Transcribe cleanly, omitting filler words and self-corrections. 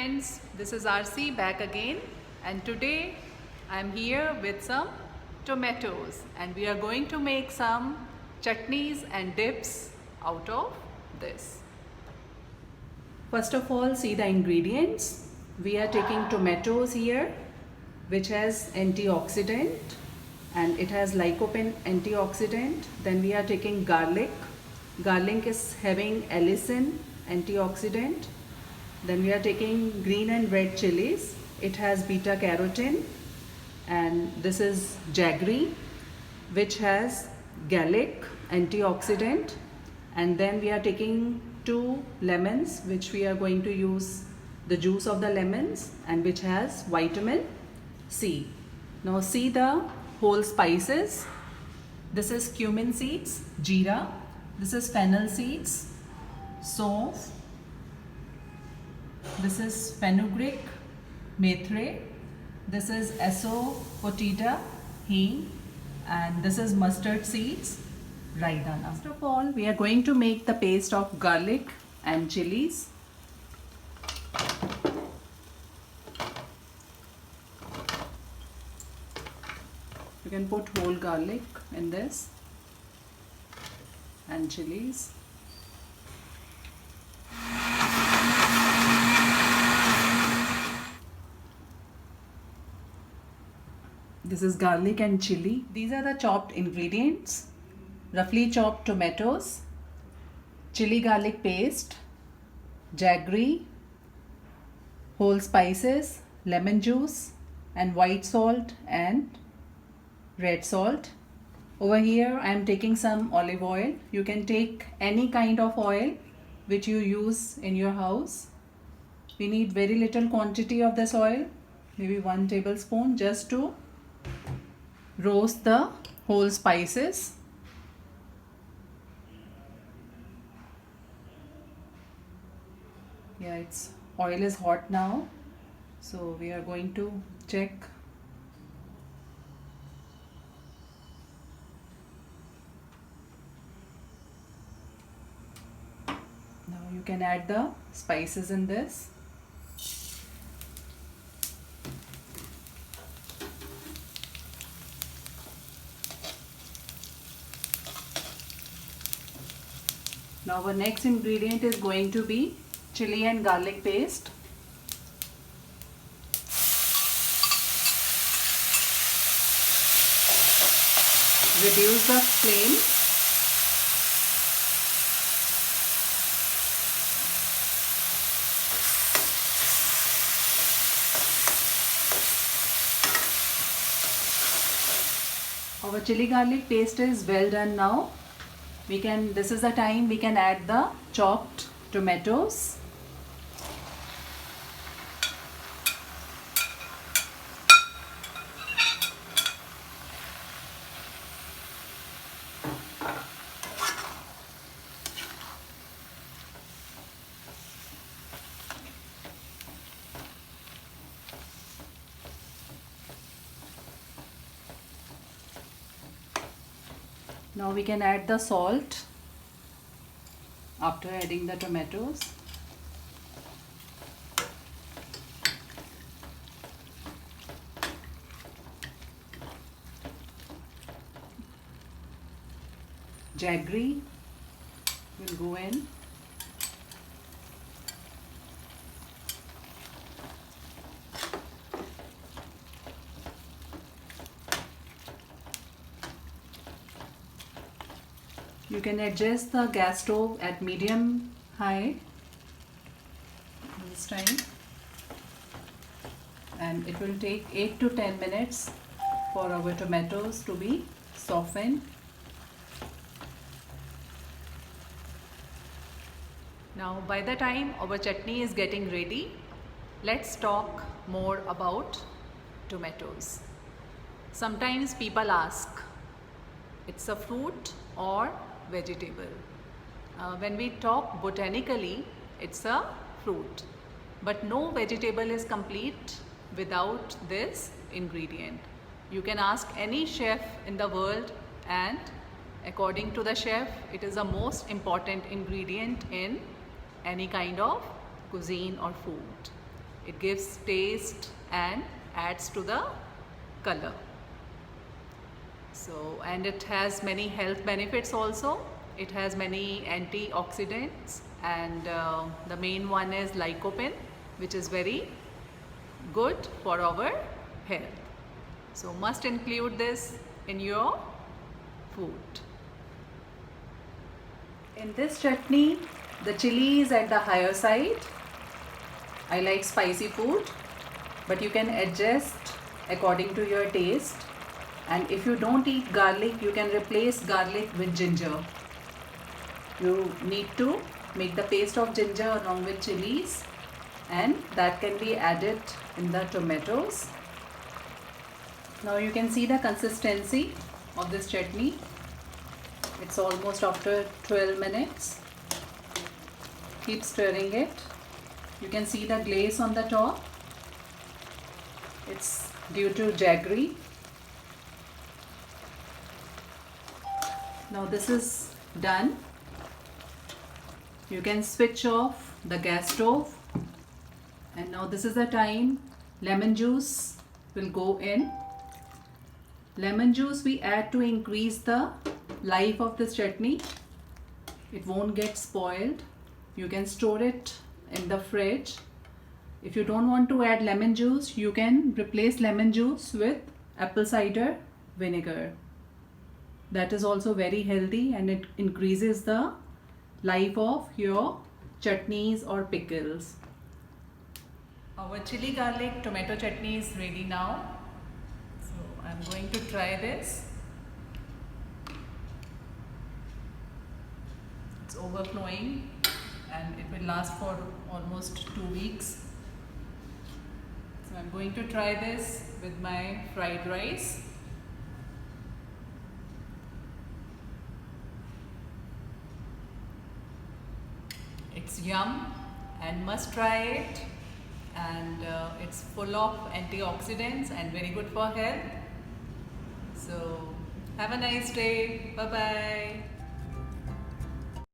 friends, this is RC back again, and today I am here with some tomatoes and we are going to make some chutneys and dips out of this. First of all, see the ingredients. We are taking tomatoes here, which has antioxidant and it has lycopene antioxidant. Then we are taking garlic. Garlic is having allicin antioxidant. Then we are taking green and red chilies. It has beta carotene. And this is jaggery, which has gallic antioxidant. And then we are taking 2 lemons, which we are going to use the juice of the lemons and which has vitamin C. Now see the whole spices. This is cumin seeds, jeera. This is fennel seeds, saunf. This is fenugreek, methre. This is asafoetida, hing, and this is mustard seeds, raidana. First of all, we are going to make the paste of garlic and chilies. You can put whole garlic in this and chilies. This is garlic and chili. These are the chopped ingredients. Roughly chopped tomatoes, chili garlic paste, jaggery, whole spices, lemon juice, and white salt and red salt. Over here I am taking some olive oil. You can take any kind of oil which you use in your house. We need very little quantity of this oil, maybe 1 tablespoon, just to roast the whole spices. Yeah, its oil is hot now, so we are going to check. Now you can add the spices in this. Now our next ingredient is going to be chili and garlic paste. Reduce the flame. Our chili garlic paste is well done now. This is the time we can add the chopped tomatoes. Now we can add the salt after adding the tomatoes. Jaggery will go in. You can adjust the gas stove at medium high this time, and it will take 8 to 10 minutes for our tomatoes to be softened. Now by the time our chutney is getting ready, let's talk more about tomatoes. Sometimes people ask, it's a fruit or vegetable? When we talk botanically, it's a fruit, but no vegetable is complete without this ingredient. You can ask any chef in the world, and according to the chef, it is the most important ingredient in any kind of cuisine or food. It gives taste and adds to the color. So, and it has many health benefits also. It has many antioxidants, and the main one is lycopene, which is very good for our health. So must include this in your food. In this chutney, the chili is at the higher side. I like spicy food, but you can adjust according to your taste. And if you don't eat garlic, you can replace garlic with ginger. You need to make the paste of ginger along with chilies, and that can be added in the tomatoes. Now you can see the consistency of this chutney. It's almost after 12 minutes. Keep stirring it. You can see the glaze on the top. It's due to jaggery. Now this is done. You can switch off the gas stove. And now this is the time lemon juice will go in. Lemon juice we add to increase the life of this chutney. It won't get spoiled. You can store it in the fridge. If you don't want to add lemon juice, you can replace lemon juice with apple cider vinegar. That is also very healthy, and it increases the life of your chutneys or pickles. Our chili garlic tomato chutney is ready now. So I'm going to try this. It's overflowing and it will last for almost 2 weeks. So I'm going to try this with my fried rice. It's yum and must try it, and it's full of antioxidants and very good for health. So have a nice day. Bye bye.